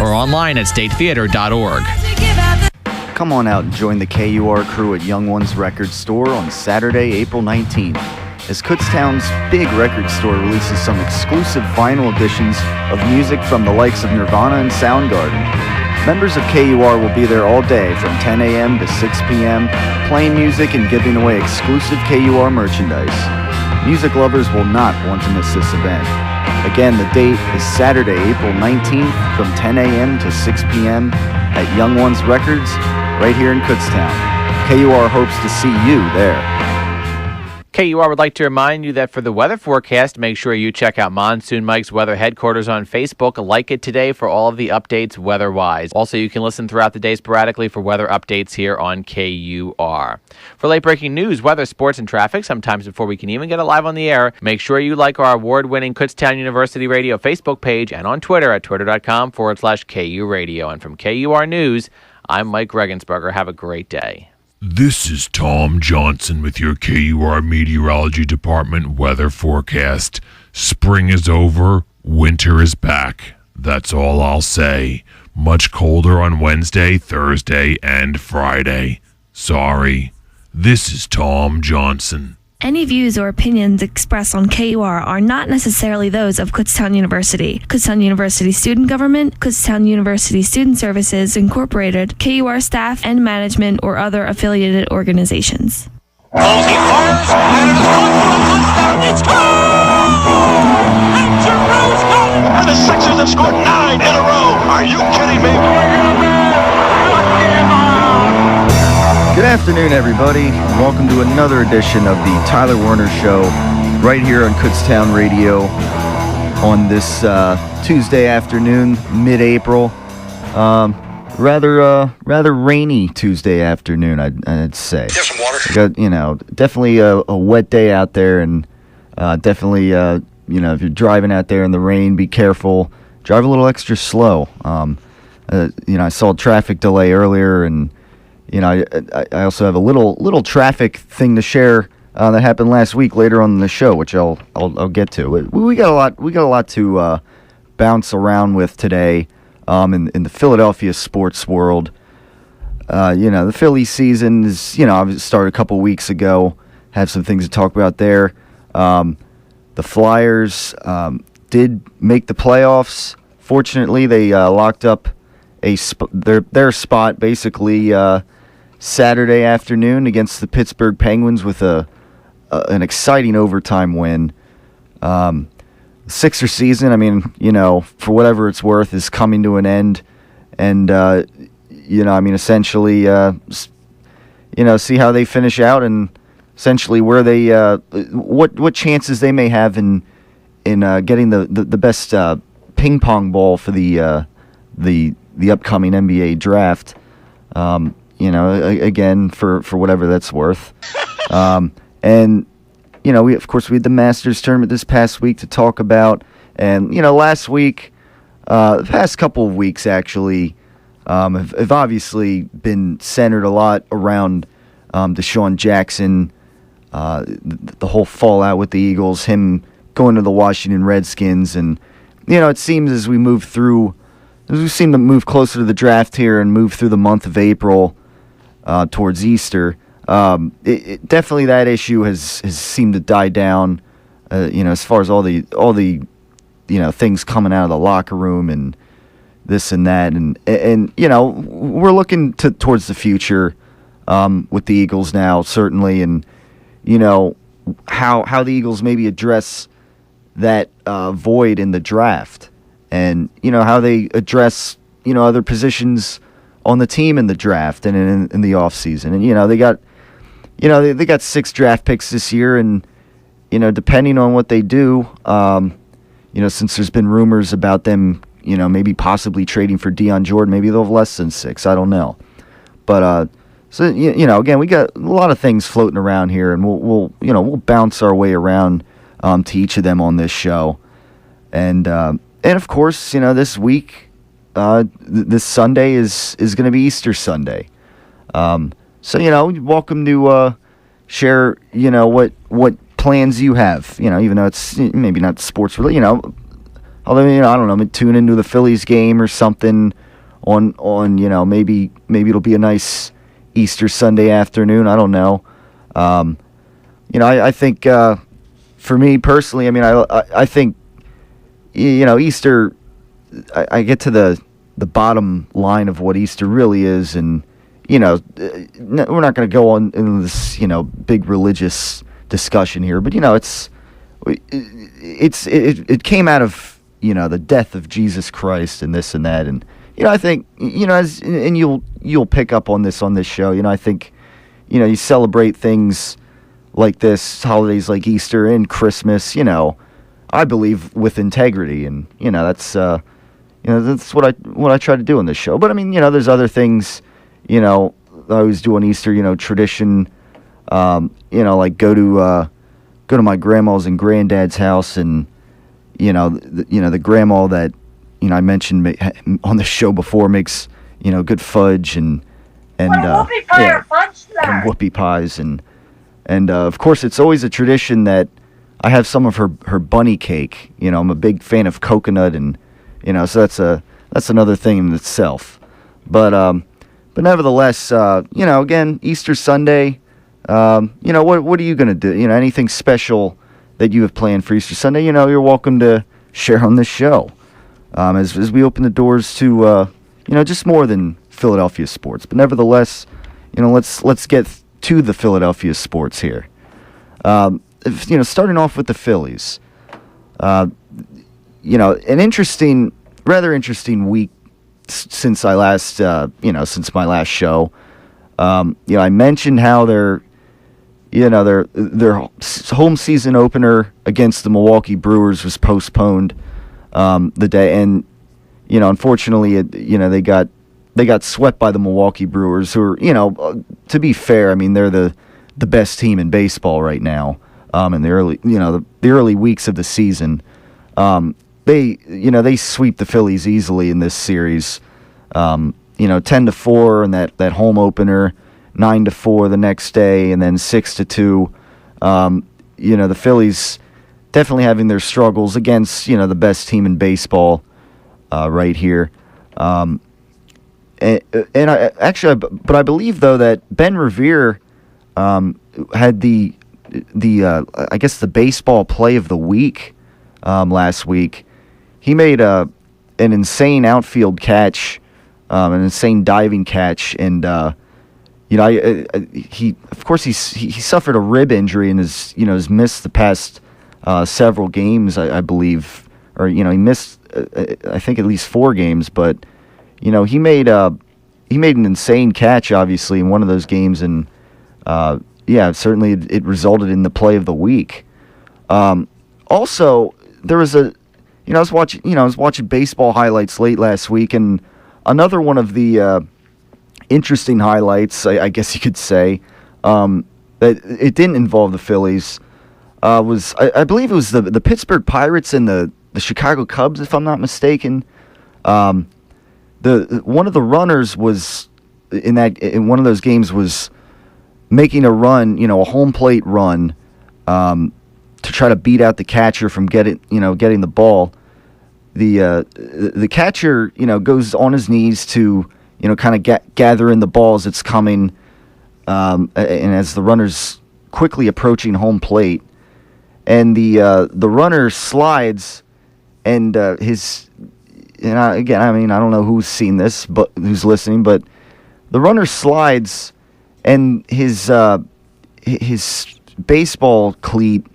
or online at statetheater.org. Come on out and join the KUR crew at Young Ones Record Store on Saturday, April 19th, as Kutztown's big record store releases some exclusive vinyl editions of music from the likes of Nirvana and Soundgarden. Members of KUR will be there all day from 10 a.m. to 6 p.m., playing music and giving away exclusive KUR merchandise. Music lovers will not want to miss this event. Again, the date is Saturday, April 19th from 10 a.m. to 6 p.m. at Young Ones Records, right here in Kutztown. KUR hopes to see you there. KUR would like to remind you that for the weather forecast, make sure you check out Monsoon Mike's Weather Headquarters on Facebook. Like it today for all of the updates weather-wise. Also, you can listen throughout the day sporadically for weather updates here on KUR. For late-breaking news, weather, sports, and traffic, sometimes before we can even get it live on the air, make sure you like our award-winning Kutztown University Radio Facebook page and on Twitter at twitter.com/KU Radio. And from KUR News, I'm Mike Regensberger. Have a great day. This is Tom Johnson with your KUR Meteorology Department weather forecast. Spring is over, winter is back. That's all I'll say. Much colder on Wednesday, Thursday, and Friday. Sorry. This is Tom Johnson. Any views or opinions expressed on KUR are not necessarily those of Kutztown University, Kutztown University Student Government, Kutztown University Student Services Incorporated, KUR staff and management, or other affiliated organizations. He fires, and it is good for a touchdown. It's gone! And Giroux's got it! And the Sixers have scored 9 in a row. Are you kidding me? Good afternoon, everybody, and welcome to another edition of the Tyler Werner Show, right here on Kutztown Radio on this Tuesday afternoon, mid-April. Rather rainy Tuesday afternoon, I'd say. There's some water. Definitely a wet day out there, and definitely, if you're driving out there in the rain, be careful. Drive a little extra slow. I saw a traffic delay earlier, and I also have a little traffic thing to share that happened last week later on in the show, which I'll get to. We got a lot to bounce around with today in the Philadelphia sports world. The Philly season is started a couple weeks ago. Have some things to talk about there. The Flyers did make the playoffs. Fortunately, they locked up their spot basically Saturday afternoon against the Pittsburgh Penguins with an exciting overtime win. Sixer season, for whatever it's worth, is coming to an end, and essentially, see how they finish out, and essentially where they what chances they may have in getting the best ping pong ball for the upcoming NBA draft. Again, for whatever that's worth. And we had the Masters tournament this past week to talk about. And, last week, the past couple of weeks actually, have obviously been centered a lot around Deshaun Jackson, the whole fallout with the Eagles, him going to the Washington Redskins. And, it seems as we seem to move closer to the draft here and move through the month of April towards Easter, definitely that issue has seemed to die down. As far as all the things coming out of the locker room and this and that, and we're looking towards the future with the Eagles now, certainly, and how the Eagles maybe address that void in the draft. And, how they address, other positions on the team in the draft and in the offseason. And, they got 6 draft picks this year. And, depending on what they do, since there's been rumors about them, maybe possibly trading for Deion Jordan, maybe they'll have less than 6. I don't know. But, again, we got a lot of things floating around here, and we'll bounce our way around to each of them on this show. And of course, this week, this Sunday is going to be Easter Sunday. So, welcome to share, what plans you have, even though it's maybe not sports related, Although, I don't know, tune into the Phillies game or something on maybe it'll be a nice Easter Sunday afternoon. I don't know. I think for me personally, I think Easter. I get to the bottom line of what Easter really is, and we're not going to go on in this big religious discussion here, but it came out of the death of Jesus Christ and this and that, and I think and you'll pick up on this show. I think you celebrate things like this, holidays like Easter and Christmas. I believe with integrity, and that's what I try to do in this show. But there's other things. I always do on Easter. Tradition. Like go to my grandma's and granddad's house, and the grandma that I mentioned on the show before makes good fudge and whoopie pies and of course it's always a tradition that I have some of her bunny cake. I'm a big fan of coconut, and so that's another thing in itself. But nevertheless, again, Easter Sunday. What are you going to do? Anything special that you have planned for Easter Sunday? You're welcome to share on this show. As we open the doors to, just more than Philadelphia sports. But nevertheless, let's get to the Philadelphia sports here. Starting off with the Phillies. An rather interesting week since I last, since my last show. I mentioned how their home season opener against the Milwaukee Brewers was postponed the day, and unfortunately, they got swept by the Milwaukee Brewers, who are, to be fair, they're the best team in baseball right now. In the early weeks of the season, they sweep the Phillies easily in this series. 10-4 in that home opener, 9-4 the next day, and then 6-2. The Phillies definitely having their struggles against the best team in baseball right here. I believe though that Ben Revere had the baseball play of the week last week. He made an insane outfield catch, an insane diving catch, and he suffered a rib injury and has missed the past several games, I believe, or he missed I think at least 4 games, but he made an insane catch obviously in one of those games, and certainly it resulted in the play of the week. Also, there was I was watching baseball highlights late last week, and another one of the interesting highlights, I guess you could say, that it didn't involve the Phillies, was I believe it was the Pittsburgh Pirates and the Chicago Cubs, if I'm not mistaken. One of the runners was in one of those games was making a run, a home plate run, to try to beat out the catcher from getting the ball. The catcher, goes on his knees to, kind of gather in the ball as it's coming, and as the runner's quickly approaching home plate, and the runner slides, and I don't know who's seen this, but who's listening, but the runner slides, and his baseball cleat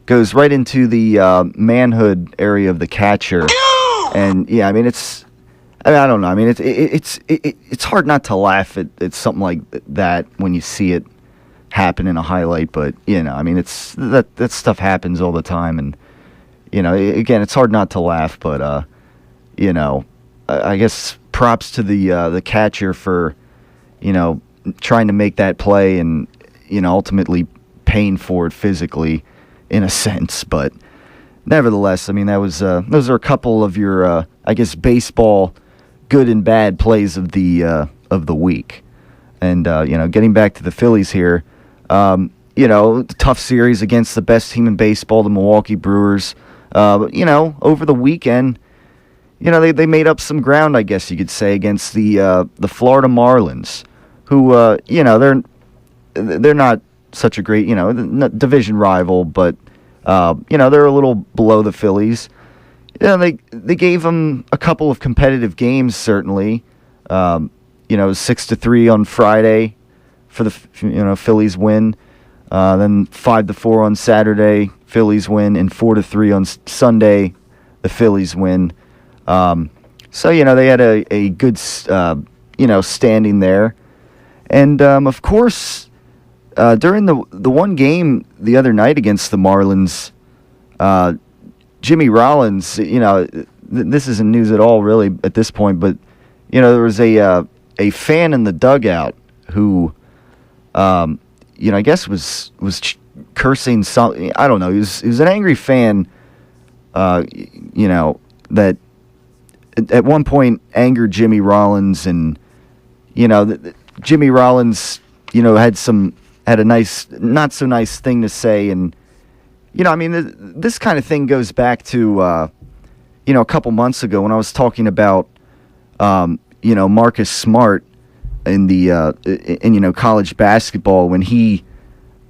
goes right into the manhood area of the catcher, and I don't know. It's hard not to laugh at something like that when you see it happen in a highlight, but it's that stuff happens all the time, and again, it's hard not to laugh, but I guess props to the catcher for trying to make that play and ultimately paying for it physically in a sense, but nevertheless, that was those are a couple of your baseball good and bad plays of the week. And getting back to the Phillies here, tough series against the best team in baseball, the Milwaukee Brewers. But, over the weekend, they made up some ground, I guess you could say, against the Florida Marlins, who, they're not such a great, division rival, but, they're a little below the Phillies. They gave them a couple of competitive games, certainly. 6-3 on Friday for the Phillies win. Then 5-4 on Saturday, Phillies win, and 4-3 on Sunday, the Phillies win. So they had a good standing there, and of course during the one game the other night against the Marlins, Jimmy Rollins, this isn't news at all really at this point, but there was a fan in the dugout who, I guess was cursing something. I don't know. He was an angry fan, that at one point angered Jimmy Rollins, and Jimmy Rollins, had a nice, not so nice thing to say, and this kind of thing goes back to a couple months ago when I was talking about Marcus Smart in the college basketball, when he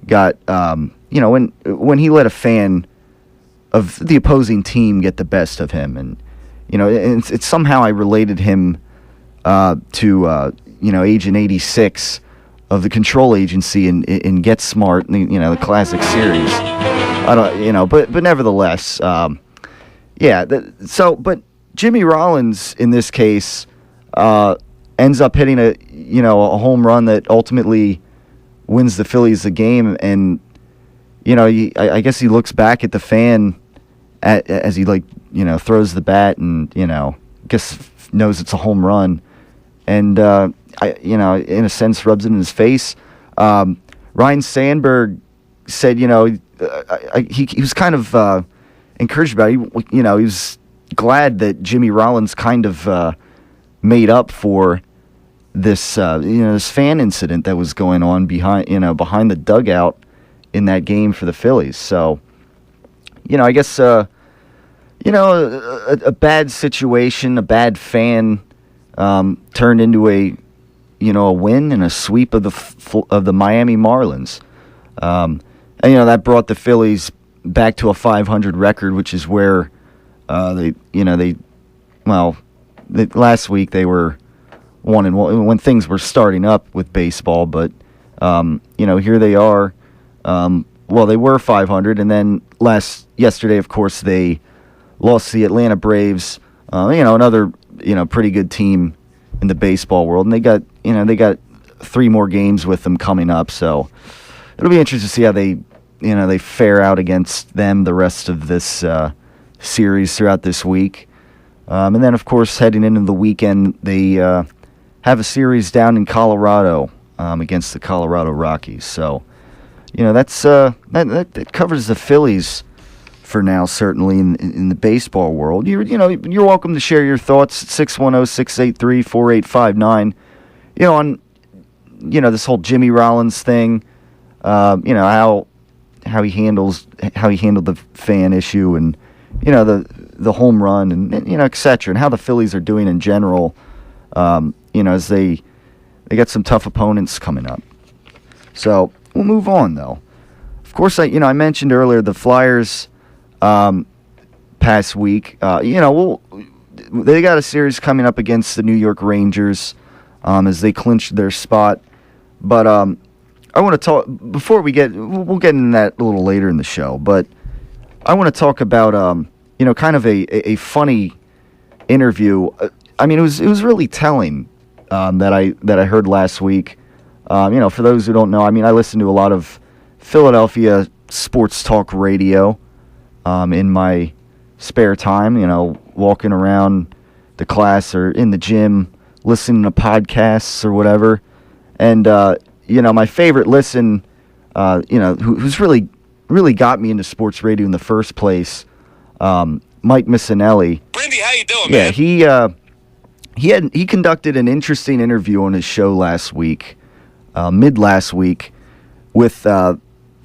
got when he let a fan of the opposing team get the best of him, and it's somehow I related him to Agent 86 of the Control Agency in Get Smart, the classic series. I don't, but nevertheless, but Jimmy Rollins in this case ends up hitting a home run that ultimately wins the Phillies the game, and I guess he looks back at the fan as he throws the bat, and guess knows it's a home run, and in a sense rubs it in his face. Ryan Sandberg said he was kind of encouraged about it. He was glad that Jimmy Rollins kind of made up for this this fan incident that was going on behind the dugout in that game for the Phillies. So I guess a bad situation, a bad fan turned into a win and a sweep of the Miami Marlins. And that brought the Phillies back to a 500 record, which is where last week they were 1-1 when things were starting up with baseball, but here they are. They were 500, and then yesterday, of course, they lost to the Atlanta Braves. Another pretty good team in the baseball world, and they got 3 more games with them coming up. So it'll be interesting to see how they fare out against them the rest of this series throughout this week. And then, of course, heading into the weekend, they have a series down in Colorado against the Colorado Rockies. So, that covers the Phillies for now, certainly in the baseball world. You're welcome to share your thoughts at 610-683-4859. On this whole Jimmy Rollins thing. How he handled the fan issue, and the home run, and etc., and how the Phillies are doing in general. As they got some tough opponents coming up. So we'll move on, though. Of course, I mentioned earlier the Flyers past week. They got a series coming up against the New York Rangers as they clinch their spot. But I want to talk before we'll get into that a little later in the show. But I want to talk about kind of a funny interview. It was really telling that I heard last week. For those who don't know, I listen to a lot of Philadelphia sports talk radio in my spare time, walking around the class or in the gym, listening to podcasts or whatever. And, my favorite listen, who's really got me into sports radio in the first place, Mike Missinelli. Brindy, how you doing, man? Yeah, he conducted an interesting interview on his show last week, mid last week, with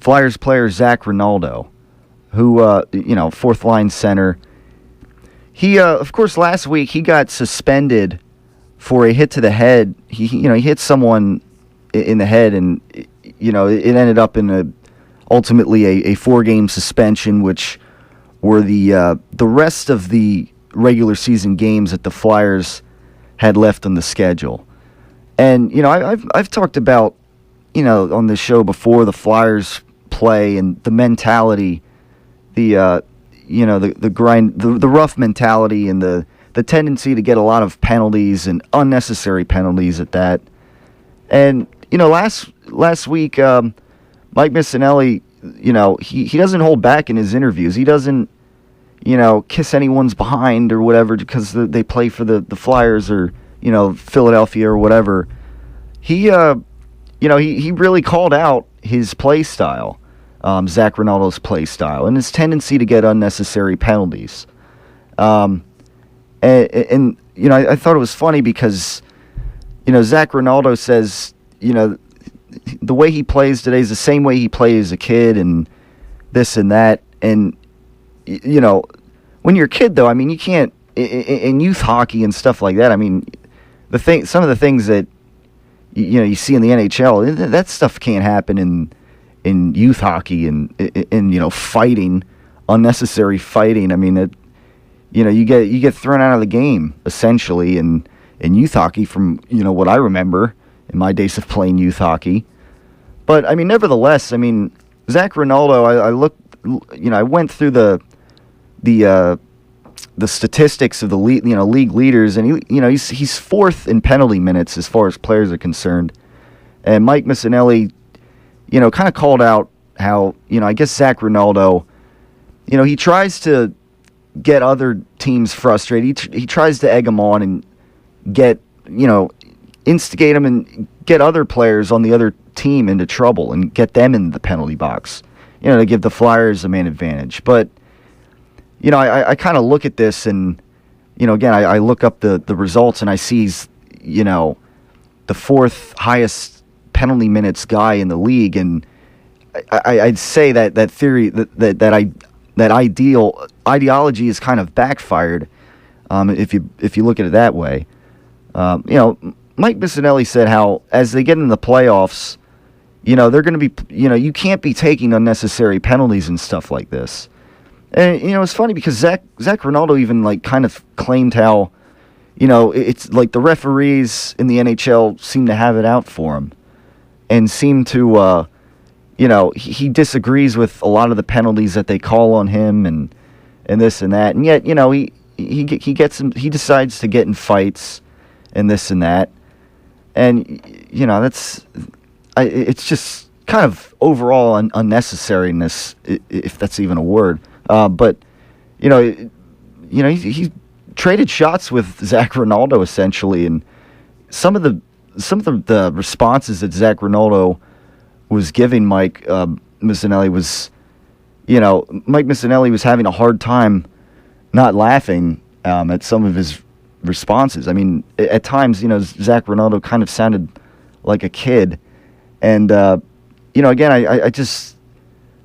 Flyers player Zach Rinaldo, who, fourth line center. He, of course, last week he got suspended for a hit to the head. He hit someone in the head, and it ended up in ultimately a 4-game suspension, which were the rest of the regular season games that the Flyers had left on the schedule. And I've talked about on this show before the Flyers play and the mentality, the grind, the rough mentality, and the tendency to get a lot of penalties and unnecessary penalties at that. And last week, Mike Missanelli, he doesn't hold back in his interviews. He doesn't kiss anyone's behind or whatever because they play for the Flyers or Philadelphia or whatever. He really called out his play style. Zach Rinaldo's play style and his tendency to get unnecessary penalties. I thought it was funny because, Zach Rinaldo says, the way he plays today is the same way he played as a kid and this and that. And, when you're a kid, though, I mean, you can't, in youth hockey and stuff like that, I mean, some of the things that, you see in the NHL, that stuff can't happen in youth hockey and fighting, unnecessary fighting. I mean, you get thrown out of the game essentially in youth hockey from what I remember in my days of playing youth hockey. But I mean, nevertheless, I mean, Zach Rinaldo, I went through the statistics of the league leaders, and he's fourth in penalty minutes as far as players are concerned. And Mike Missanelli, kind of called out how, I guess Zach Rinaldo, he tries to get other teams frustrated. He tries to egg them on and get, instigate them and get other players on the other team into trouble and get them in the penalty box, to give the Flyers a main advantage. But, I kind of look at this and, again, I look up the results and I see he's, the fourth highest penalty minutes guy in the league, and I'd say that theory that ideology is kind of backfired if you look at it that way. Mike Missanelli said how as they get in the playoffs, they're going to be, you can't be taking unnecessary penalties and stuff like this. And it's funny because Zach Rinaldo even kind of claimed how, it's like the referees in the NHL seem to have it out for him. And seem to, he disagrees with a lot of the penalties that they call on him and this and that. And yet, he decides to get in fights and this and that. And, it's just kind of overall unnecessariness, if that's even a word. But, he traded shots with Zach Rinaldo essentially, and some of the responses that Zach Rinaldo was giving Mike Missanelli was, Mike Missanelli was having a hard time not laughing at some of his responses. I mean, at times, Zach Rinaldo kind of sounded like a kid, and again,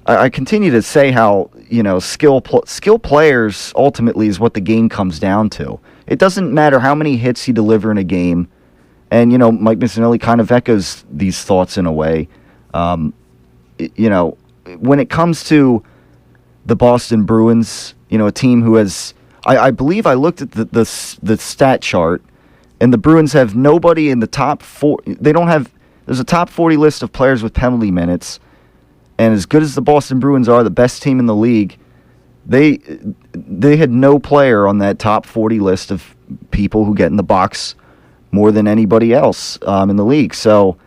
I continue to say how skill players ultimately is what the game comes down to. It doesn't matter how many hits you deliver in a game. And, Mike Missanelli kind of echoes these thoughts in a way. When it comes to the Boston Bruins, a team who has, I believe I looked at the stat chart, and the Bruins have nobody in the top four. There's a top 40 list of players with penalty minutes. And as good as the Boston Bruins are, the best team in the league, they had no player on that top 40 list of people who get in the box more than anybody else in the league. So,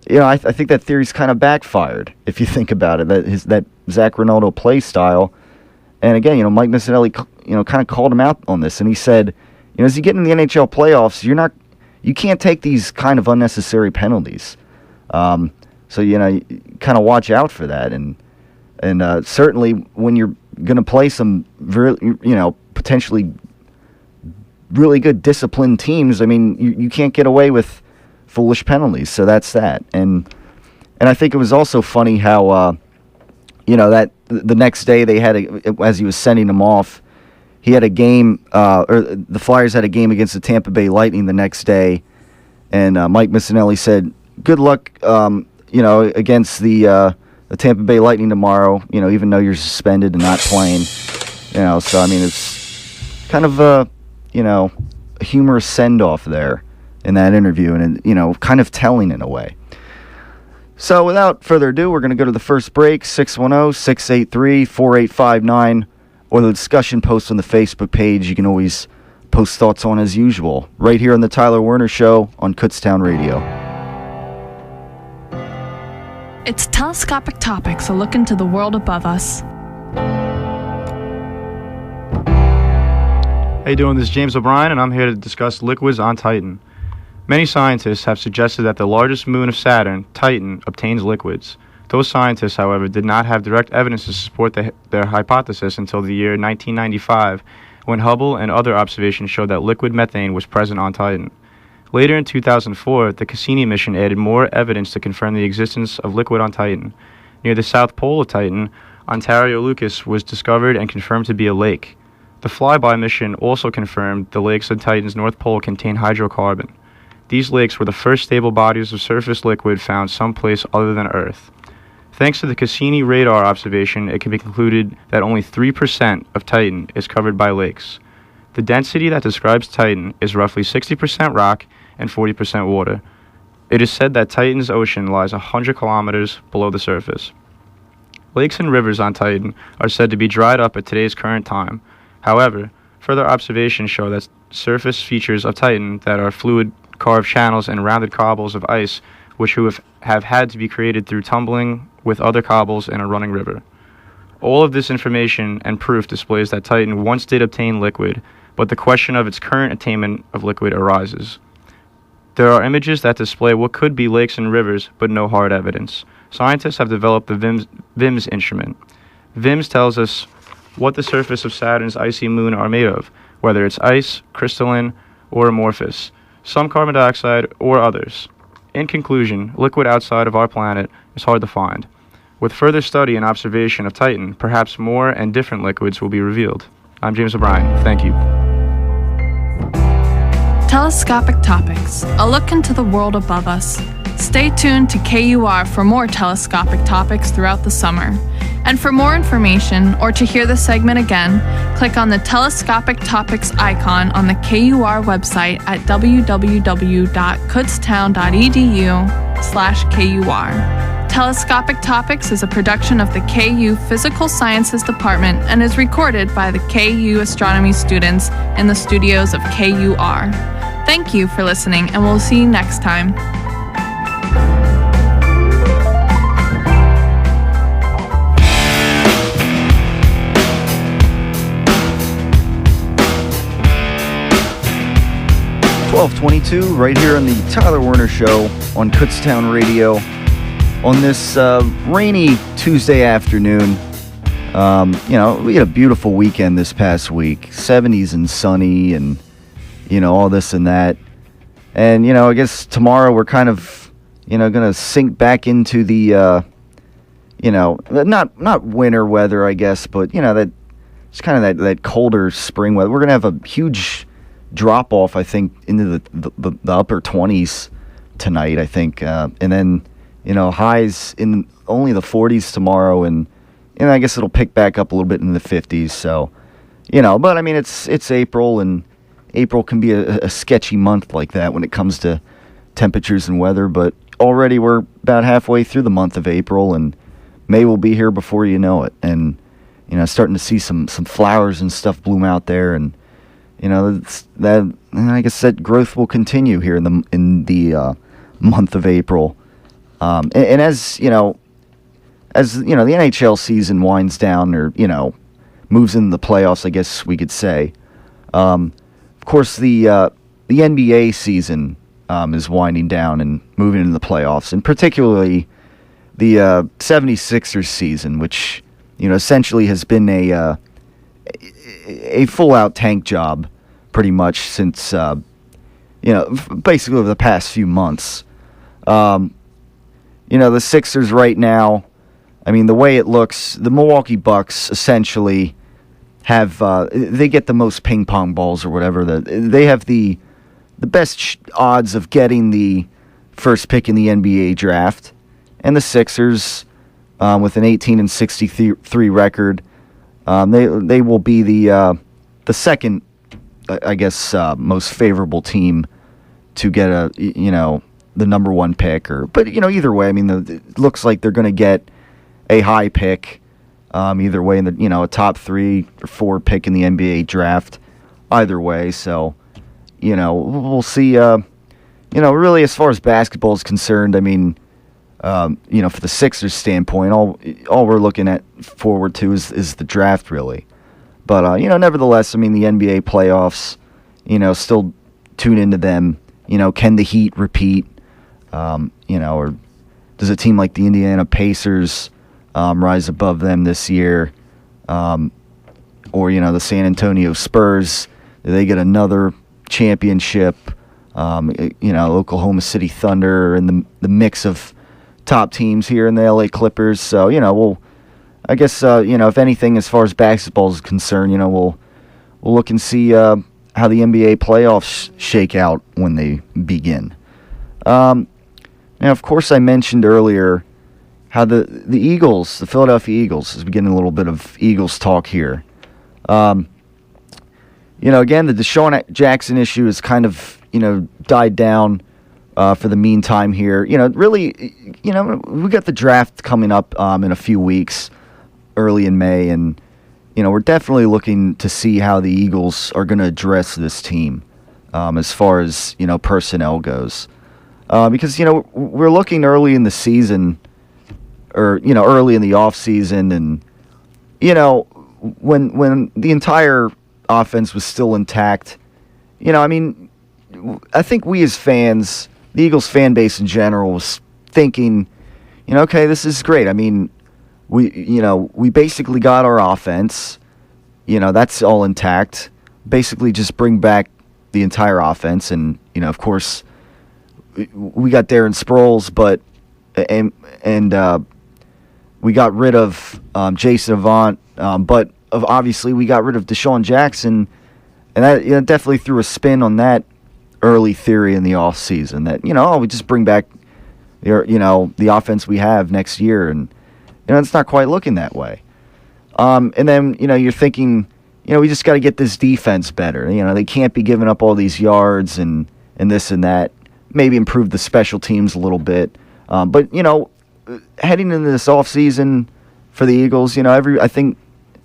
I think that theory's kind of backfired if you think about it. That Zach Rinaldo play style, and again, Mike Missanelli, kind of called him out on this, and he said, as you get in the NHL playoffs, you can't take these kind of unnecessary penalties. So you kind of watch out for that, and certainly when you're going to play some potentially really good disciplined teams, I mean, you can't get away with foolish penalties. So that's that. And I think it was also funny how that the next day they had as he was sending them off, he had a game, or the Flyers had a game against the Tampa Bay Lightning the next day, and Mike Missinelli said, "Good luck, against the Tampa Bay Lightning tomorrow. Even though you're suspended and not playing, So I mean, it's kind of a humorous send off there in that interview, and kind of telling in a way." So without further ado, we're going to go to the first break, 610-683-4859, or the discussion post on the Facebook page. You can always post thoughts on as usual, right here on the Tyler Werner Show on Kutztown Radio. It's Telescopic Topics, a look into the world above us. How you doing? This is James O'Brien, and I'm here to discuss liquids on Titan. Many scientists have suggested that the largest moon of Saturn, Titan, obtains liquids. Those scientists, however, did not have direct evidence to support their hypothesis until the year 1995, when Hubble and other observations showed that liquid methane was present on Titan. Later in 2004, the Cassini mission added more evidence to confirm the existence of liquid on Titan. Near the south pole of Titan, Ontario Lucas was discovered and confirmed to be a lake. The flyby mission also confirmed the lakes of Titan's north pole contain hydrocarbon. These lakes were the first stable bodies of surface liquid found someplace other than Earth. Thanks to the Cassini radar observation, it can be concluded that only 3% of Titan is covered by lakes. The density that describes Titan is roughly 60% rock and 40% water. It is said that Titan's ocean lies 100 kilometers below the surface. Lakes and rivers on Titan are said to be dried up at today's current time. However, further observations show that surface features of Titan that are fluid carved channels and rounded cobbles of ice which have had to be created through tumbling with other cobbles in a running river. All of this information and proof displays that Titan once did obtain liquid, but the question of its current attainment of liquid arises. There are images that display what could be lakes and rivers, but no hard evidence. Scientists have developed the VIMS instrument. VIMS tells us what the surface of Saturn's icy moon are made of, whether it's ice, crystalline, or amorphous, some carbon dioxide, or others. In conclusion, liquid outside of our planet is hard to find. With further study and observation of Titan, perhaps more and different liquids will be revealed. I'm James O'Brien. Thank you. Telescopic Topics, a look into the world above us. Stay tuned to KUR for more telescopic topics throughout the summer. And for more information, or to hear the segment again, click on the Telescopic Topics icon on the KUR website at www.kutztown.edu/KUR. Telescopic Topics is a production of the KU Physical Sciences Department and is recorded by the KU astronomy students in the studios of KUR. Thank you for listening, and we'll see you next time. .22 right here on the Tyler Werner Show on Kutztown Radio on this rainy Tuesday afternoon. We had a beautiful weekend this past week, 70s and sunny, and all this and that. And I guess tomorrow we're kind of gonna sink back into the not winter weather, I guess, but that it's kind of that colder spring weather. We're gonna have a huge drop off, I think, into the upper 20s tonight, I think, and then highs in only the 40s tomorrow, and I guess it'll pick back up a little bit in the 50s. So but I mean, it's April, and April can be a sketchy month like that when it comes to temperatures and weather. But already we're about halfway through the month of April, and May will be here before you know it, and starting to see some flowers and stuff bloom out there, and that I guess that growth will continue here in the month of April, and as the NHL season winds down, or moves into the playoffs, I guess we could say. Of course, the NBA season is winding down and moving into the playoffs, and particularly the 76ers season, which essentially has been a full-out tank job pretty much since, basically over the past few months. The Sixers right now, I mean, the way it looks, the Milwaukee Bucks essentially have they get the most ping pong balls or whatever. They have the best odds of getting the first pick in the NBA draft, and the Sixers, with an 18-63 record, they will be the second, I guess, most favorable team to get the number one pick. But either way, I mean, it looks like they're going to get a high pick. Either way, in the a top 3 or 4 pick in the NBA draft, either way. So, we'll see. Really, as far as basketball is concerned, I mean, for the Sixers standpoint, all we're looking at forward to is the draft, really. But nevertheless, I mean, the NBA playoffs, still tune into them. Can the Heat repeat? Or does a team like the Indiana Pacers rise above them this year? Or the San Antonio Spurs, do they get another championship? Oklahoma City Thunder and the mix of top teams here in the LA Clippers. So, I guess, if anything, as far as basketball is concerned, we'll look and see how the NBA playoffs shake out when they begin. Now, of course, I mentioned earlier how the Eagles, the Philadelphia Eagles, is beginning a little bit of Eagles talk here. Again, the Deshaun Jackson issue is kind of, died down for the meantime here. Really, we got the draft coming up in a few weeks, early in May, and, we're definitely looking to see how the Eagles are going to address this team as far as, personnel goes. Because, we're looking early in the season, or, early in the offseason, and, when the entire offense was still intact, I think we as fans, the Eagles fan base in general, was thinking, okay, this is great. I mean, we basically got our offense, that's all intact. Basically just bring back the entire offense, and, of course, we got Darren Sproles, but we got rid of Jason Avant, but obviously we got rid of Deshaun Jackson, and that definitely threw a spin on that early theory in the off season that we just bring back the offense we have next year, and it's not quite looking that way. And then you're thinking we just got to get this defense better. They can't be giving up all these yards and this and that. Maybe improve the special teams a little bit. But heading into this off season for the Eagles, I think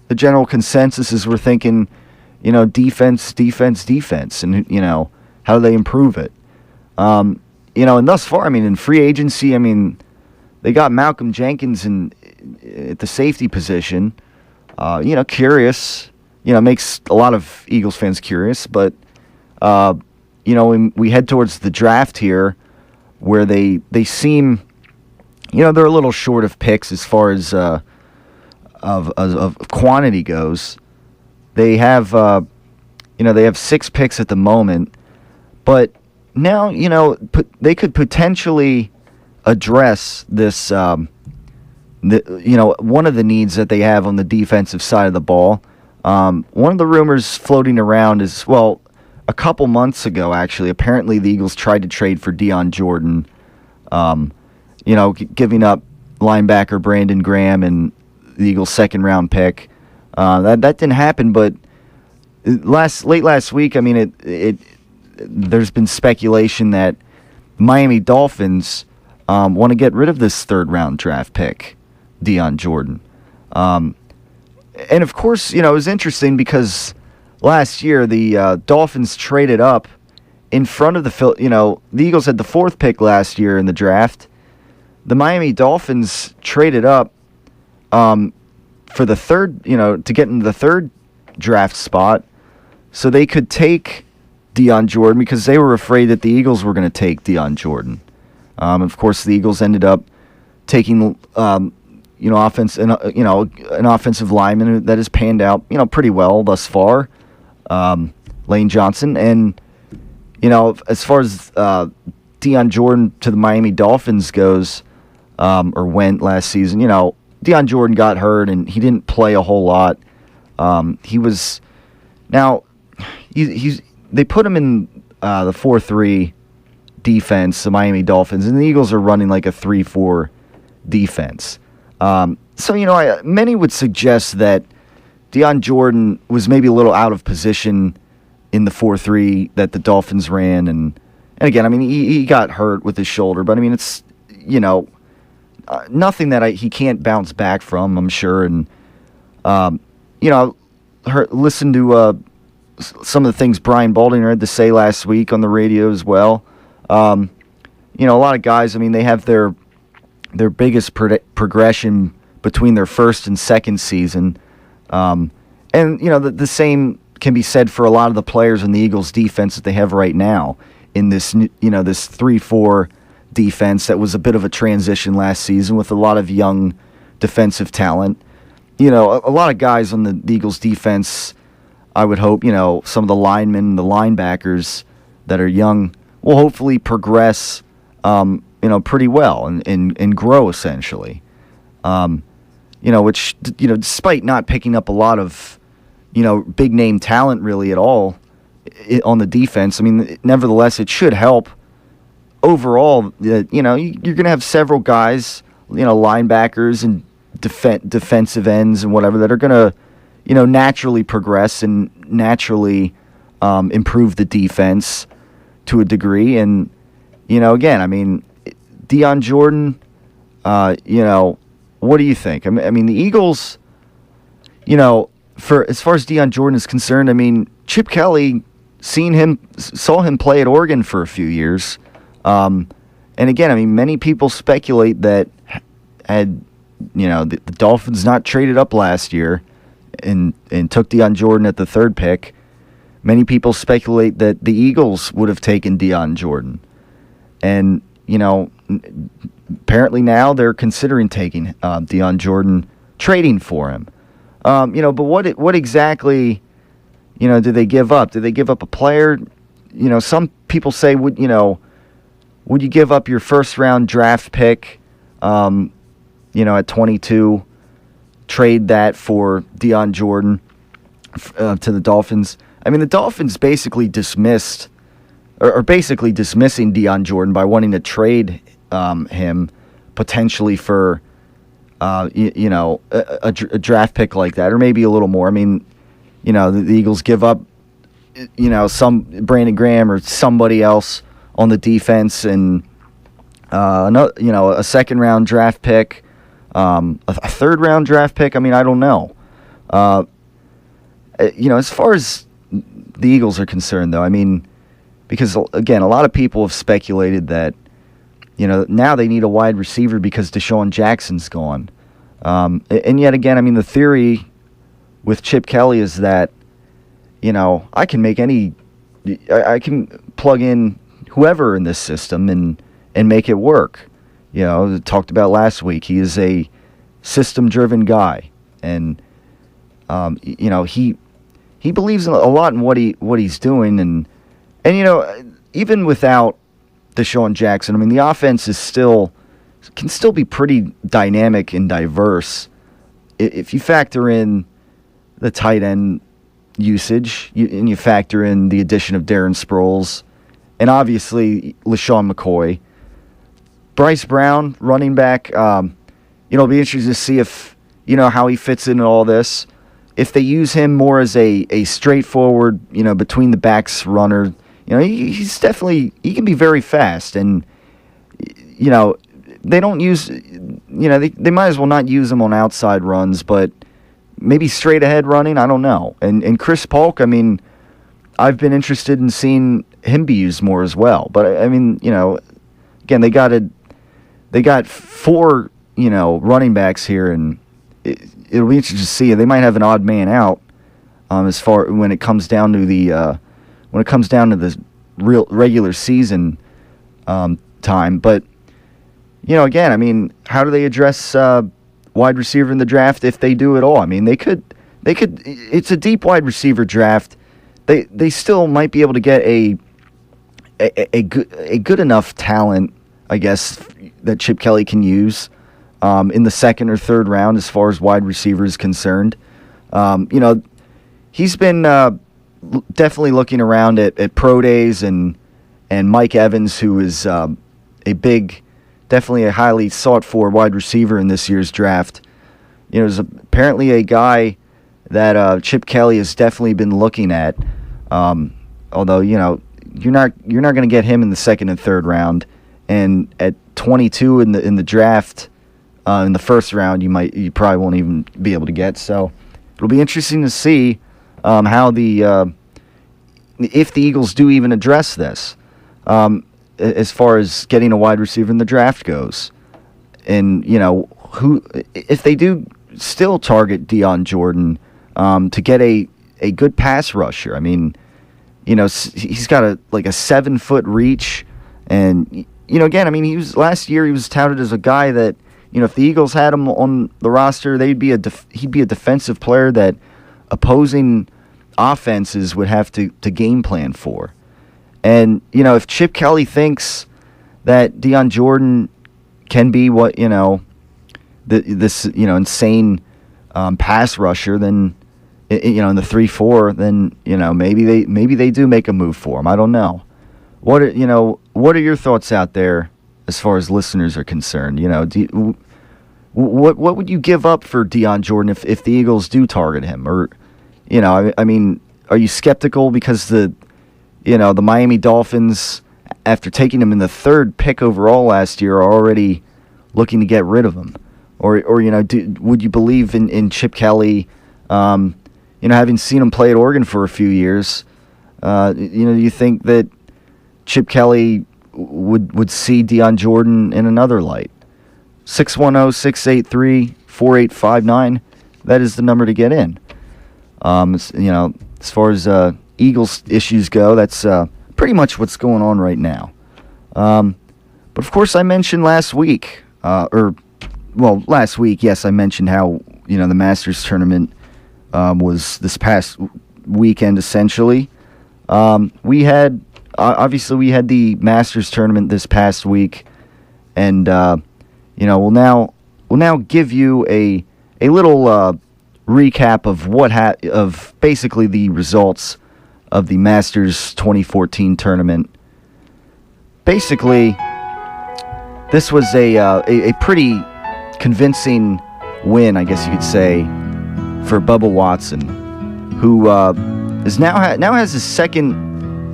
the general consensus is we're thinking defense, and how do they improve it? And thus far, I mean, in free agency, I mean, they got Malcolm Jenkins at the safety position. Curious. Makes a lot of Eagles fans curious. But, when we head towards the draft here, where they seem, they're a little short of picks as far as of quantity goes. They have, they have 6 picks at the moment. But now, they could potentially address this, one of the needs that they have on the defensive side of the ball. One of the rumors floating around is, a couple months ago, actually, apparently the Eagles tried to trade for Deion Jordan, giving up linebacker Brandon Graham and the Eagles' second-round pick. That didn't happen, but late last week, I mean, there's been speculation that Miami Dolphins want to get rid of this third-round draft pick, Deion Jordan. And, of course, it was interesting because last year the Dolphins traded up in front of the Eagles had the 4th pick last year in the draft. The Miami Dolphins traded up for the third, to get into the third draft spot so they could take Deion Jordan because they were afraid that the Eagles were going to take Deion Jordan. Of course, the Eagles ended up taking, an offensive lineman that has panned out, pretty well thus far, Lane Johnson. And, as far as Deion Jordan to the Miami Dolphins goes, or went last season, Deion Jordan got hurt and he didn't play a whole lot. He was now they put him in the 4-3 defense, the Miami Dolphins, and the Eagles are running like a 3-4 defense. So many would suggest that Deion Jordan was maybe a little out of position in the 4-3 that the Dolphins ran, and again, I mean, he got hurt with his shoulder, but I mean, it's nothing that he can't bounce back from, I'm sure. And listen to some of the things Brian Baldinger had to say last week on the radio as well. A lot of guys, I mean, they have their biggest progression between their first and second season, and the same can be said for a lot of the players in the Eagles defense that they have right now in this this 3-4 defense that was a bit of a transition last season with a lot of young defensive talent. A lot of guys on the Eagles defense, I would hope, some of the linemen, the linebackers that are young will hopefully progress, pretty well and grow essentially. Which, despite not picking up a lot of, big name talent really at all on the defense, I mean, nevertheless, it should help overall. You're going to have several guys, linebackers and defensive ends and whatever that are going to, naturally progress and naturally improve the defense to a degree. And, again, I mean, Deion Jordan, what do you think? I mean, the Eagles, for as far as Deion Jordan is concerned, I mean, Chip Kelly saw him play at Oregon for a few years. And again, I mean, many people speculate that had, the Dolphins not traded up last year and took Deion Jordan at the third pick, many people speculate that the Eagles would have taken Deion Jordan. And, apparently now they're considering taking Deion Jordan, trading for him. But what exactly, did they give up? Did they give up a player? Some people say, would you give up your first round draft pick, at 22, trade that for Deion Jordan to the Dolphins? I mean, the Dolphins basically dismissing Deion Jordan by wanting to trade him potentially for a draft pick like that, or maybe a little more. I mean, the Eagles give up some Brandon Graham or somebody else on the defense, and a second round draft pick, a third round draft pick. I mean, I don't know. As far as the Eagles are concerned, though, I mean, because again, a lot of people have speculated that now they need a wide receiver because Deshaun Jackson's gone. And yet again, I mean, the theory with Chip Kelly is that, I can plug in whoever in this system and make it work. Talked about last week, he is a system-driven guy, and he believes a lot in what he's doing, and even without Deshaun Jackson, I mean, the offense can still be pretty dynamic and diverse if you factor in the tight end usage and you factor in the addition of Darren Sproles and obviously LaShawn McCoy. Bryce Brown, running back, it'll be interesting to see if, how he fits into all this. If they use him more as a straightforward, between the backs runner, he's definitely, he can be very fast, and, they don't use, they might as well not use him on outside runs, but maybe straight ahead running, I don't know. And Chris Polk, I mean, I've been interested in seeing him be used more as well. But I mean, again, they got four, running backs here, and it'll be interesting to see. They might have an odd man out as far when it comes down to the real regular season time. But again, I mean, how do they address wide receiver in the draft if they do at all? I mean, they could. It's a deep wide receiver draft. They still might be able to get a good enough talent, I guess, that Chip Kelly can use. in the second or third round as far as wide receiver is concerned. He's been definitely looking around at pro days and Mike Evans, who is definitely a highly sought for wide receiver in this year's draft. Is apparently a guy that Chip Kelly has definitely been looking at. Although you're not going to get him in the second and third round, and at 22 in the draft, in the first round, you probably won't even be able to get. So it'll be interesting to see how if the Eagles do even address this, as far as getting a wide receiver in the draft goes, and who, if they do still target Dion Jordan to get a good pass rusher. I mean, he's got a 7-foot reach, and again, I mean, last year he was touted as a guy that, if the Eagles had him on the roster, he'd be a defensive player that opposing offenses would have to game plan for. And if Chip Kelly thinks that Dion Jordan can be what this insane pass rusher, then in the 3-4, then maybe they do make a move for him. I don't know. What are your thoughts out there as far as listeners are concerned? What would you give up for Dion Jordan if the Eagles do target him? Or I mean, are you skeptical because the Miami Dolphins, after taking him in the 3rd pick overall last year, are already looking to get rid of him? Or would you believe in Chip Kelly? Having seen him play at Oregon for a few years, do you think that Chip Kelly would see Dion Jordan in another light? 610-683-4859. That is the number to get in. As far as Eagles issues go, that's pretty much what's going on right now. But of course, I mentioned last week, last week, yes, I mentioned how the Masters tournament was this past weekend. Essentially, we had the Masters tournament this past week, and we'll now give you a little recap of of basically the results of the Masters 2014 tournament. Basically, this was a pretty convincing win, I guess you could say, for Bubba Watson, who is now has his 2nd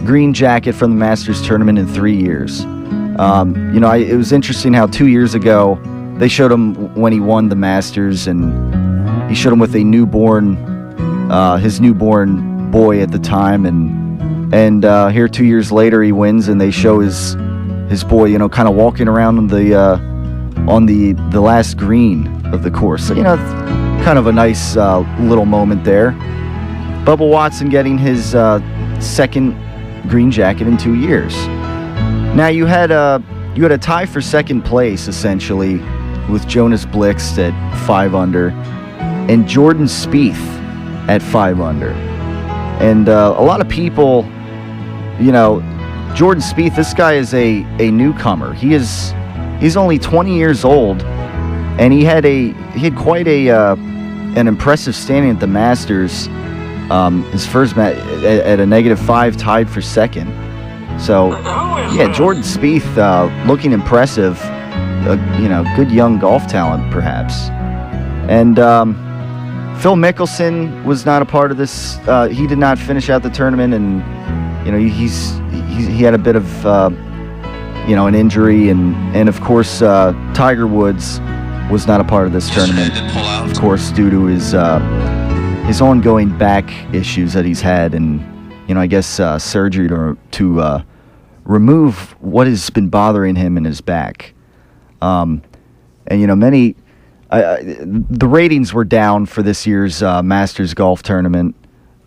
green jacket from the Masters tournament in 3 years. It was interesting how 2 years ago they showed him when he won the Masters, and he showed him with his newborn boy at the time, and here 2 years later he wins, and they show his boy, kind of walking around on the last green of the course. So, kind of a nice little moment there. Bubba Watson getting his 2nd green jacket in 2 years. Now you had a tie for 2nd place essentially with Jonas Blixt at 5 under and Jordan Spieth at 5 under. And a lot of people, Jordan Spieth, this guy is a newcomer. He's only 20 years old, and he had quite an impressive standing at the Masters. His first match at a -5, tied for 2nd. So, yeah, Jordan Spieth looking impressive. Good young golf talent, perhaps. And Phil Mickelson was not a part of this. He did not finish out the tournament, and he had a bit of an injury, and of course Tiger Woods was not a part of this tournament, of course, due to his ongoing back issues that he's had, and I guess surgery to remove what has been bothering him in his back. The ratings were down for this year's Masters golf tournament.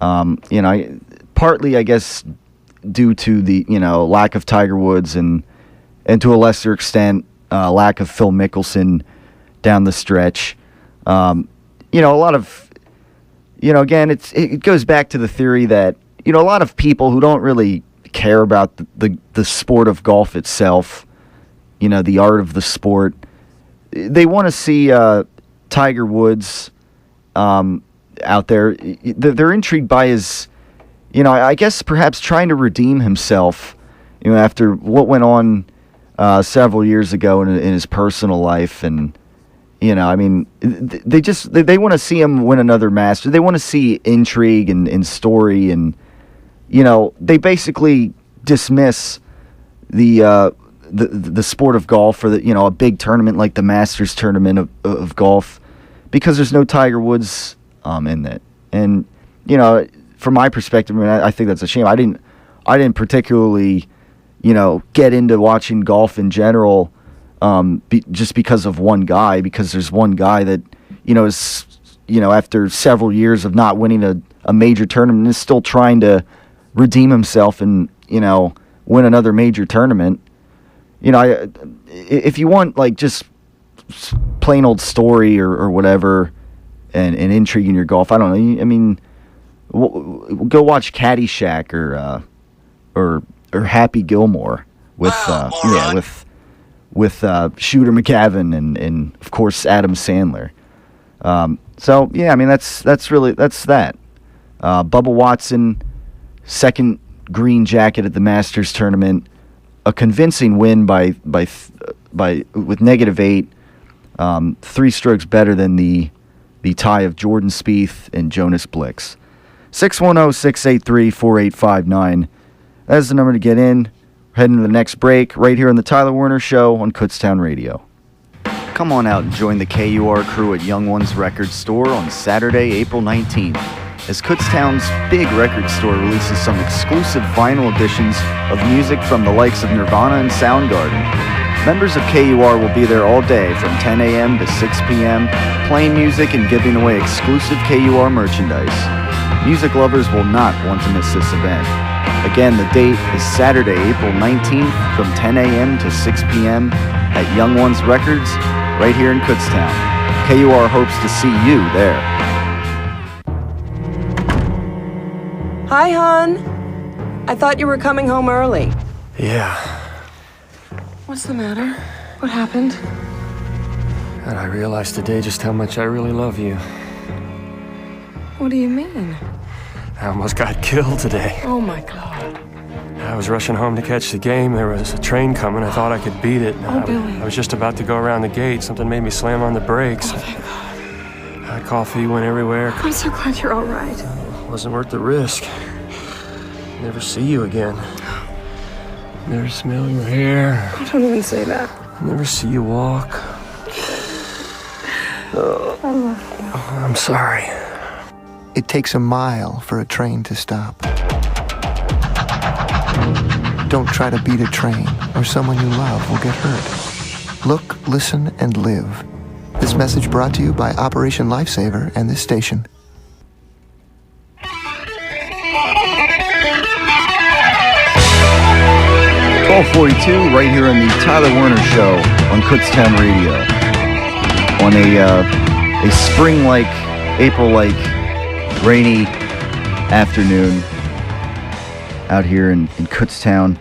Partly, I guess, due to the lack of Tiger Woods and to a lesser extent lack of Phil Mickelson down the stretch. A lot of again, it goes back to the theory that a lot of people who don't really care about the sport of golf itself, the art of the sport, they want to see Tiger Woods out there. They're intrigued by his, I guess perhaps trying to redeem himself, after what went on several years ago in his personal life. And, they want to see him win another Master. They want to see intrigue and story. And, they basically dismiss the sport of golf for a big tournament like the Masters tournament of golf because there's no Tiger Woods in it. And from my perspective, I think that's a shame. I didn't particularly get into watching golf in general just because of one guy, because there's one guy that is after several years of not winning a major tournament is still trying to redeem himself and win another major tournament. If you want like just plain old story or whatever and intrigue in your golf, I don't know. Go watch Caddyshack or Happy Gilmore with Shooter McGavin and of course Adam Sandler. That's that. Bubba Watson, second green jacket at the Masters tournament. A convincing win by with -8, 3 strokes better than the tie of Jordan Spieth and Jonas Blix. 610-683-4859. That is the number to get in. We're heading to the next break right here on the Tyler Werner Show on Kutztown Radio. Come on out and join the KUR crew at Young Ones Record Store on Saturday, April 19th. As Kutztown's big record store releases some exclusive vinyl editions of music from the likes of Nirvana and Soundgarden. Members of KUR will be there all day from 10 a.m. to 6 p.m., playing music and giving away exclusive KUR merchandise. Music lovers will not want to miss this event. Again, the date is Saturday, April 19th from 10 a.m. to 6 p.m. at Young Ones Records right here in Kutztown. KUR hopes to see you there. Hi, hon. I thought you were coming home early. Yeah. What's the matter? What happened? And I realized today just how much I really love you. What do you mean? I almost got killed today. Oh, my God. I was rushing home to catch the game. There was a train coming. I thought I could beat it. Billy. I was just about to go around the gate. Something made me slam on the brakes. Oh, thank God. Coffee went everywhere. I'm so glad you're all right. Wasn't worth the risk. Never see you again. Never smell your hair. Don't even say that. Never see you walk. I love you. I'm sorry. It takes a mile for a train to stop. Don't try to beat a train, or someone you love will get hurt. Look, listen, and live. This message brought to you by Operation Lifesaver and this station. 12:42, right here on the Tyler Werner Show on Kutztown Radio. On a spring-like, April-like, rainy afternoon out here in Kutztown.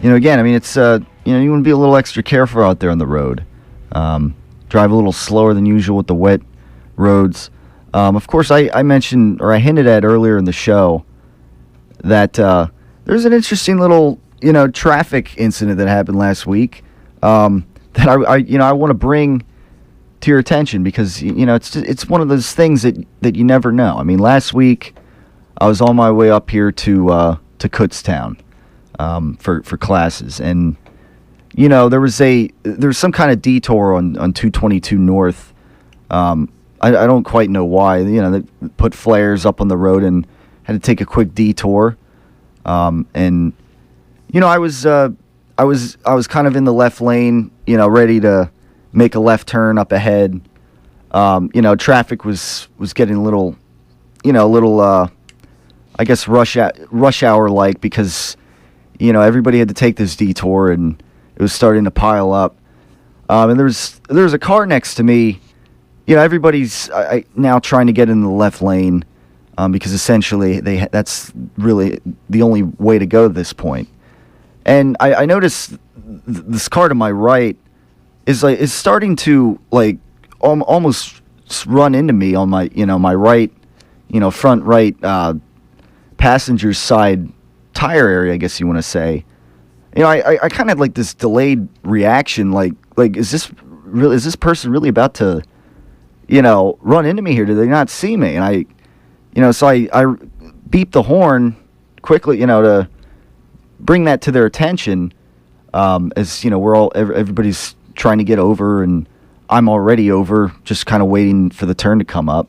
Again, it's you want to be a little extra careful out there on the road. Drive a little slower than usual with the wet roads. Of course, I mentioned, or I hinted at earlier in the show, that there's an interesting little, traffic incident that happened last week that I want to bring to your attention because, it's one of those things that you never know. Last week I was on my way up here to Kutztown for classes, and there was some kind of detour on 222 North. I don't quite know why. They put flares up on the road and had to take a quick detour. And I was kind of in the left lane, ready to make a left turn up ahead. Traffic was getting a little, I guess rush hour like, because everybody had to take this detour and it was starting to pile up. And there was a car next to me. Everybody's now trying to get in the left lane. Because essentially that's really the only way to go at this point. And I noticed this car to my right is starting to like almost run into me on my my right, front right passenger side tire area, I guess you want to say. I kind of had like this delayed reaction, like is this person really about to run into me here? Did they not see me? And so I beeped the horn quickly, to bring that to their attention, as everybody's trying to get over, and I'm already over, just kind of waiting for the turn to come up.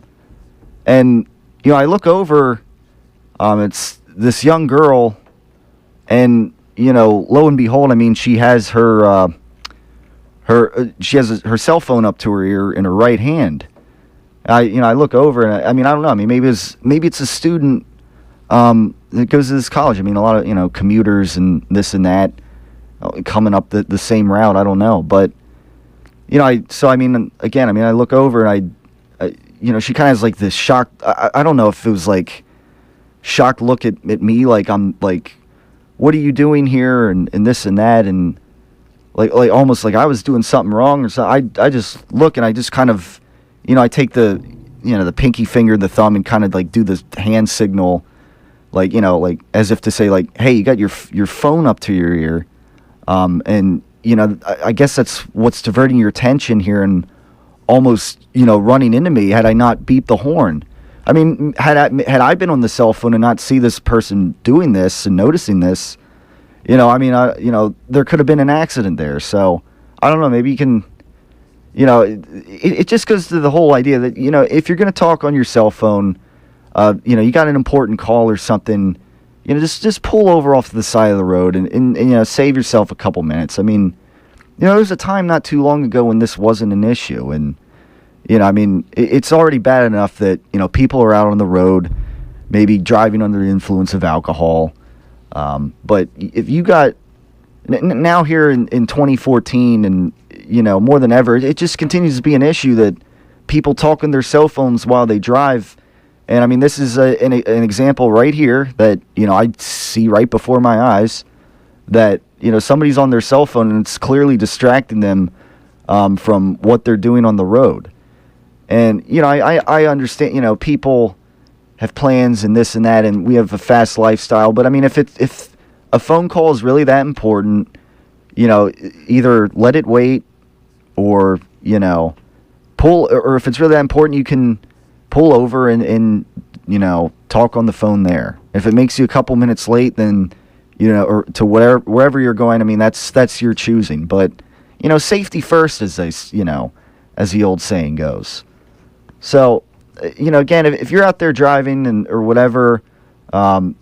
And I look over, it's this young girl, and lo and behold, I mean, she has her cell phone up to her ear in her right hand. I look over, and I don't know. I mean, maybe it's a student that goes to this college. I mean, a lot of commuters and this and that coming up the same route. I don't know, but I look over, and she kind of has like this shocked. I don't know if it was like shocked look at me, like I'm like, what are you doing here, and this and that, and like almost like I was doing something wrong or something. I just look, and I just kind of, I take the the pinky finger, the thumb, and kind of like do the hand signal, like like as if to say like, hey, you got your phone up to your ear, and I guess that's what's diverting your attention here, and almost running into me had I not beeped the horn. I mean, had I been on the cell phone and not see this person doing this and noticing this, there could have been an accident there. So I don't know. Maybe you can, it just goes to the whole idea that if you're going to talk on your cell phone, you got an important call or something, just pull over off to the side of the road and save yourself a couple minutes. I mean, there was a time not too long ago when this wasn't an issue, and it's already bad enough that, people are out on the road, maybe driving under the influence of alcohol. But if you got, now here in 2014 and, more than ever, it just continues to be an issue that people talk on their cell phones while they drive. And this is an example right here that, I see right before my eyes that, somebody's on their cell phone and it's clearly distracting them from what they're doing on the road. And, I understand, people have plans and this and that, and we have a fast lifestyle. But, if a phone call is really that important, either let it wait or, pull, or if it's really that important, you can pull over and talk on the phone there. If it makes you a couple minutes late, then, or to wherever you're going, that's your choosing. But, safety first, as as the old saying goes. So, again, if you're out there driving or whatever, and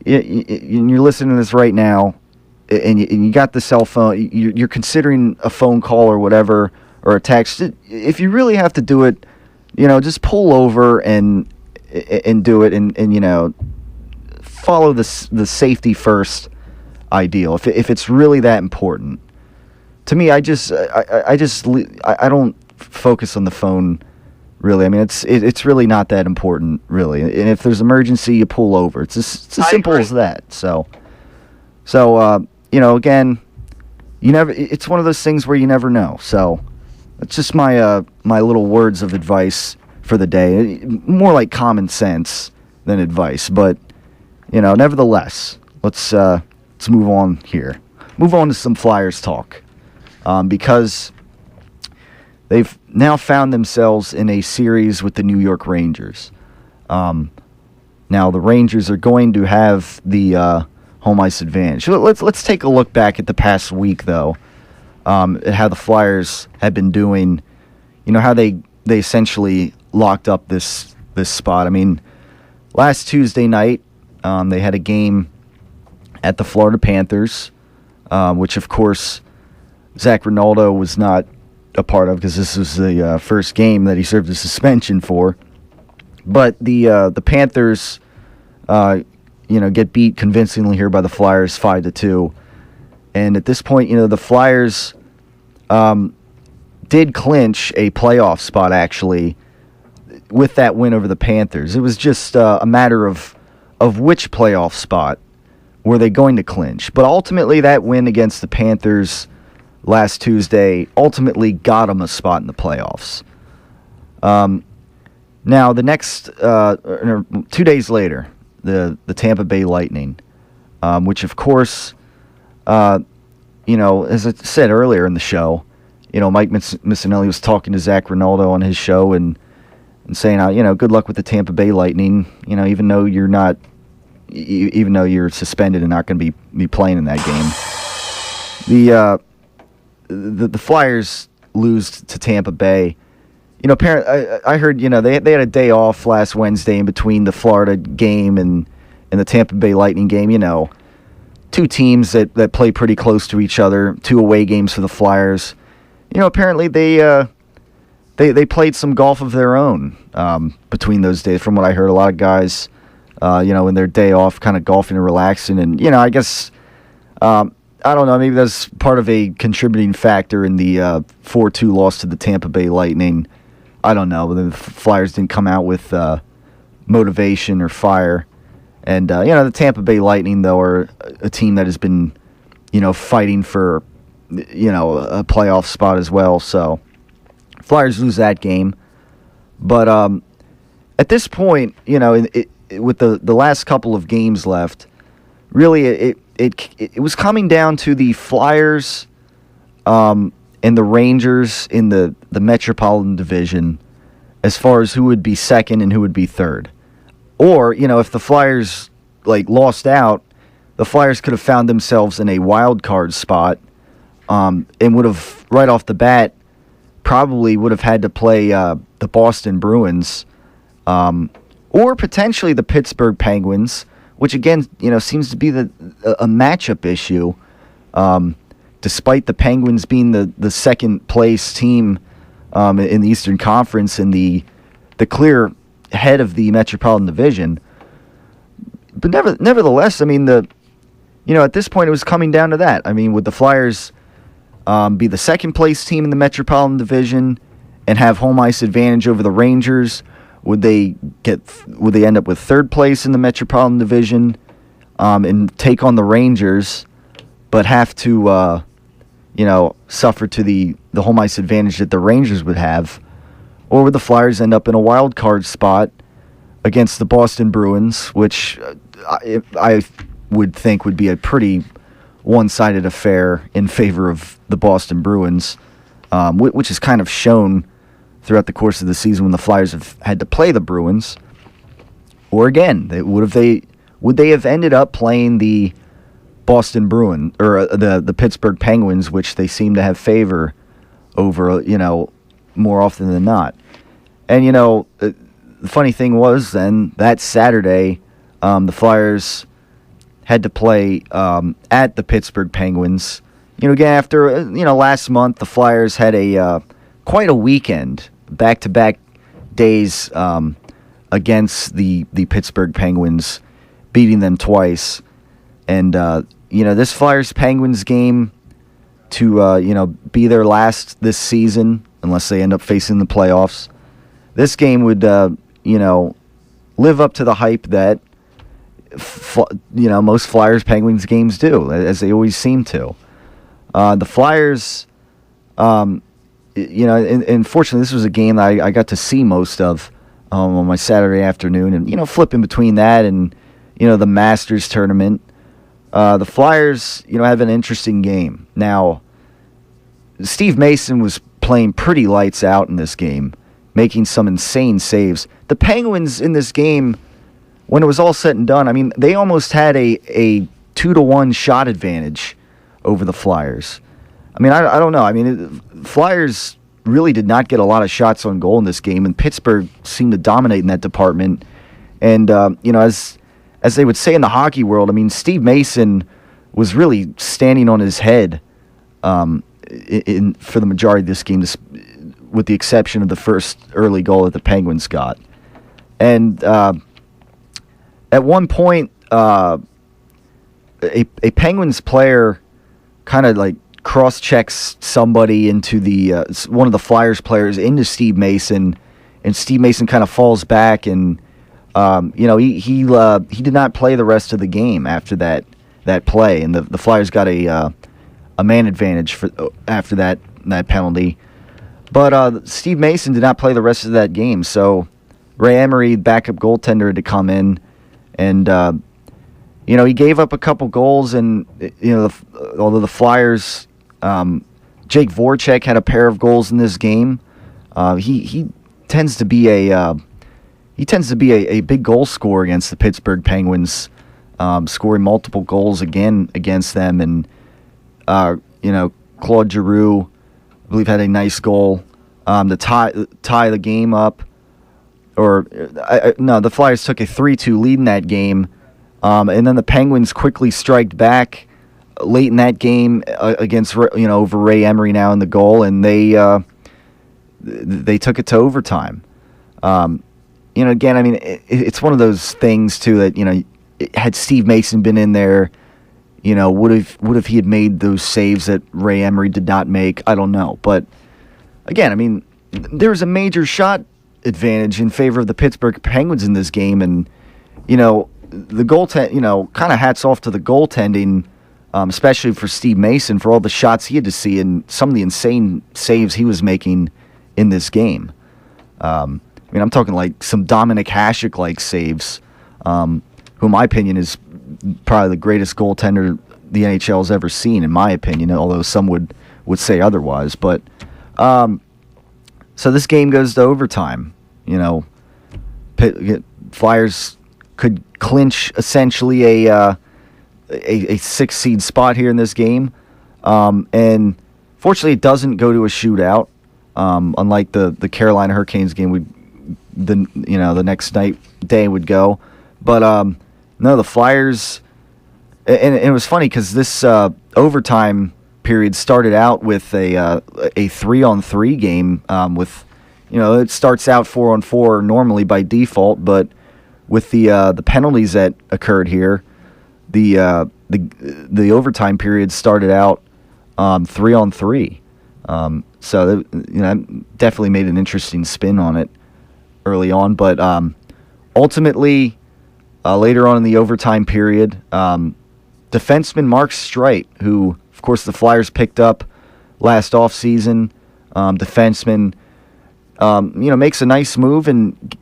you're listening to this right now, and you got the cell phone, you're considering a phone call or whatever, or a text, if you really have to do it, just pull over and do it, and follow the safety first ideal. If it's really that important, to me, I don't focus on the phone. Really, it's really not that important, really. And if there's emergency, you pull over. It's as simple as that. So again, you never. It's one of those things where you never know. So that's just my my little words of advice for the day. More like common sense than advice, but nevertheless, let's move on here. Move on to some Flyers talk, because they've now found themselves in a series with the New York Rangers. Now the Rangers are going to have the home ice advantage. Let's take a look back at the past week, though, at how the Flyers have been doing. How they essentially locked up this spot. Last Tuesday night, they had a game at the Florida Panthers, which of course Zach Rinaldo was not a part of, because this was the first game that he served a suspension for. But the Panthers, get beat convincingly here by the Flyers 5-2. And at this point, the Flyers did clinch a playoff spot, actually, with that win over the Panthers. It was just a matter of which playoff spot were they going to clinch. But ultimately, that win against the Panthers last Tuesday ultimately got them a spot in the playoffs. Now, the next 2 days later, the Tampa Bay Lightning, which of course, as I said earlier in the show, Mike Missinelli was talking to Zach Ronaldo on his show and saying, good luck with the Tampa Bay Lightning. Even though you're suspended and not going to be playing in that game. The Flyers lose to Tampa Bay. Apparently, I heard they had a day off last Wednesday in between the Florida game and the Tampa Bay Lightning game. Two teams that play pretty close to each other. 2 away games for the Flyers. Apparently they played some golf of their own between those days. From what I heard, a lot of guys, in their day off, kind of golfing and relaxing. And I guess I don't know. Maybe that's part of a contributing factor in the 4-2 loss to the Tampa Bay Lightning. I don't know. The Flyers didn't come out with motivation or fire. And the Tampa Bay Lightning, though, are a team that has been fighting for a playoff spot as well. So Flyers lose that game. But at this point, with the last couple of games left, really it was coming down to the Flyers and the Rangers in the Metropolitan Division as far as who would be second and who would be third. Or, if the Flyers lost out, the Flyers could have found themselves in a wild card spot and would have, right off the bat, probably would have had to play the Boston Bruins or potentially the Pittsburgh Penguins, which again, seems to be a matchup issue, despite the Penguins being the second place team in the Eastern Conference and the clear head of the Metropolitan Division. But nevertheless, at this point it was coming down to that. Would the Flyers be the second place team in the Metropolitan Division and have home ice advantage over the Rangers? Would they end up with third place in the Metropolitan Division and take on the Rangers, but have to suffer to the home ice advantage that the Rangers would have? Or would the Flyers end up in a wild card spot against the Boston Bruins, which I would think would be a pretty one-sided affair in favor of the Boston Bruins, which is kind of shown throughout the course of the season when the Flyers have had to play the Bruins. Or again, would they have ended up playing the Boston Bruins or the Pittsburgh Penguins, which they seem to have favor over, more often than not. And, the funny thing was then that Saturday, the Flyers had to play at the Pittsburgh Penguins. Again, after, last month, the Flyers had quite a weekend, back-to-back days against the Pittsburgh Penguins, beating them twice. And, this Flyers-Penguins game to, be their last this season, unless they end up facing the playoffs. This game would, live up to the hype that, most Flyers-Penguins games do, as they always seem to. The Flyers, and fortunately, this was a game that I got to see most of on my Saturday afternoon, and, flipping between that and, the Masters tournament. The Flyers, have an interesting game. Now, Steve Mason was playing pretty lights out in this game, making some insane saves. The Penguins in this game, when it was all said and done, they almost had a 2-1 shot advantage over the Flyers. I don't know. Flyers really did not get a lot of shots on goal in this game, and Pittsburgh seemed to dominate in that department. And, as they would say in the hockey world, Steve Mason was really standing on his head for the majority of this game, with the exception of the first early goal that the Penguins got. And at one point, a Penguins player kind of cross-checks somebody into one of the Flyers players into Steve Mason, and Steve Mason kind of falls back, and he did not play the rest of the game after that play, and the Flyers got a a man advantage after that penalty. But Steve Mason did not play the rest of that game, so Ray Emery, backup goaltender, had to come in, and he gave up a couple goals, and although the Flyers, Jake Voracek had a pair of goals in this game. He tends to be a big goal scorer against the Pittsburgh Penguins, scoring multiple goals again against them, and Claude Giroux, I believe, had a nice goal to tie the game up. The Flyers took a 3-2 lead in that game, and then the Penguins quickly striked back late in that game against over Ray Emery now in the goal, and they took it to overtime. Again, I mean, it's one of those things too that had Steve Mason been in there, would have he had made those saves that Ray Emery did not make? I don't know, but again, I mean, there was a major shot advantage in favor of the Pittsburgh Penguins in this game, and the goaltend, kind of hats off to the goaltending, especially for Steve Mason for all the shots he had to see and some of the insane saves he was making in this game. I'm talking like some Dominic Hasek-like saves, who in my opinion is probably the greatest goaltender the NHL has ever seen, in my opinion, although some would say otherwise. But so this game goes to overtime. Flyers could clinch essentially a 6 seed spot here in this game, and fortunately it doesn't go to a shootout. Unlike the Carolina Hurricanes game, the next day would go, but no, the Flyers, and it was funny because this overtime period started out with a 3-on-3 game. With it starts out 4-on-4 normally by default, but with the penalties that occurred here, the overtime period started out 3-on-3. So definitely made an interesting spin on it early on, but ultimately later on in the overtime period, defenseman Mark Streit, who of course the Flyers picked up last offseason, defenseman, makes a nice move and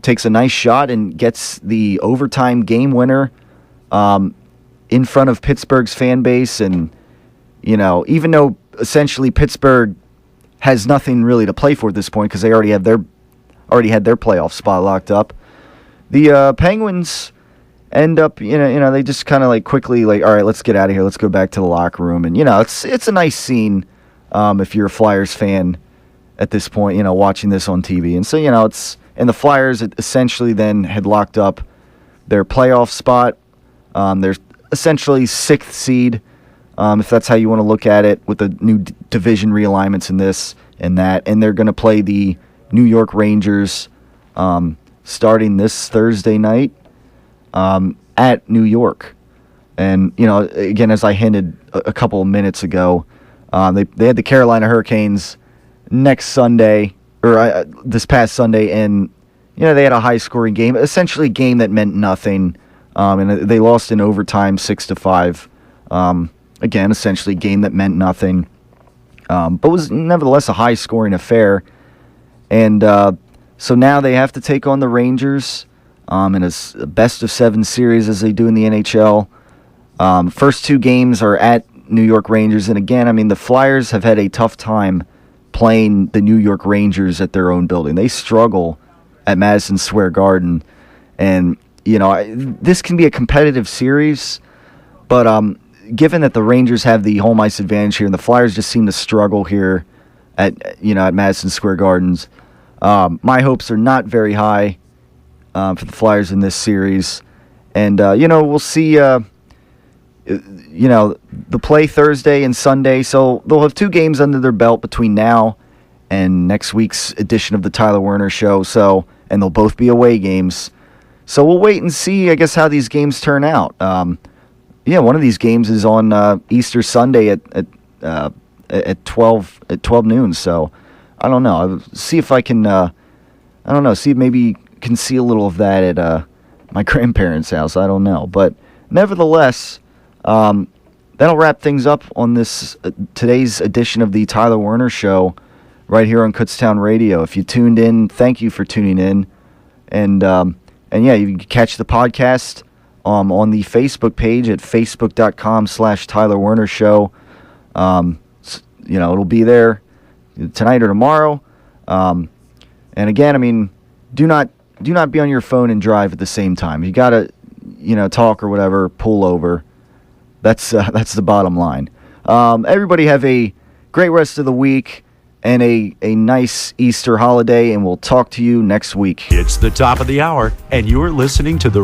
takes a nice shot and gets the overtime game winner in front of Pittsburgh's fan base. And even though essentially Pittsburgh has nothing really to play for at this point because they already had their playoff spot locked up, the Penguins end up they just kind of like quickly like, all right, let's get out of here, let's go back to the locker room. And it's a nice scene if you're a Flyers fan at this point, watching this on TV. And so and the Flyers essentially then had locked up their playoff spot. They're essentially 6th seed, if that's how you want to look at it, with the new division realignments in this and that. And they're going to play the New York Rangers starting this Thursday night at New York. And, again, as I hinted a couple of minutes ago, they had the Carolina Hurricanes next Sunday, or this past Sunday, and, they had a high-scoring game, essentially a game that meant nothing. And they lost in overtime 6-5. Again, essentially a game that meant nothing, but was nevertheless a high-scoring affair. And so now they have to take on the Rangers in a best-of-7 series as they do in the NHL. First 2 games are at New York Rangers. And again, the Flyers have had a tough time playing the New York Rangers at their own building. They struggle at Madison Square Garden. And, this can be a competitive series, but given that the Rangers have the home ice advantage here and the Flyers just seem to struggle here at Madison Square Gardens, my hopes are not very high for the Flyers in this series. And, we'll see, the play Thursday and Sunday, so they'll have 2 games under their belt between now and next week's edition of the Tyler Werner Show, and they'll both be away games. So we'll wait and see, I guess, how these games turn out. One of these games is on Easter Sunday at 12 noon. So I don't know. I'll see if I can. See if maybe can see a little of that at my grandparents' house. I don't know, but nevertheless, that that'll wrap things up on this today's edition of the Tyler Werner Show right here on Kutztown Radio. If you tuned in, thank you for tuning in. And yeah, you can catch the podcast on the Facebook page at facebook.com/Tyler Werner Show. It'll be there tonight or tomorrow. And again, I mean, do not be on your phone and drive at the same time. You gotta, talk or whatever, pull over. That's the bottom line. Everybody have a great rest of the week and a nice Easter holiday, and we'll talk to you next week. It's the top of the hour, and you're listening to the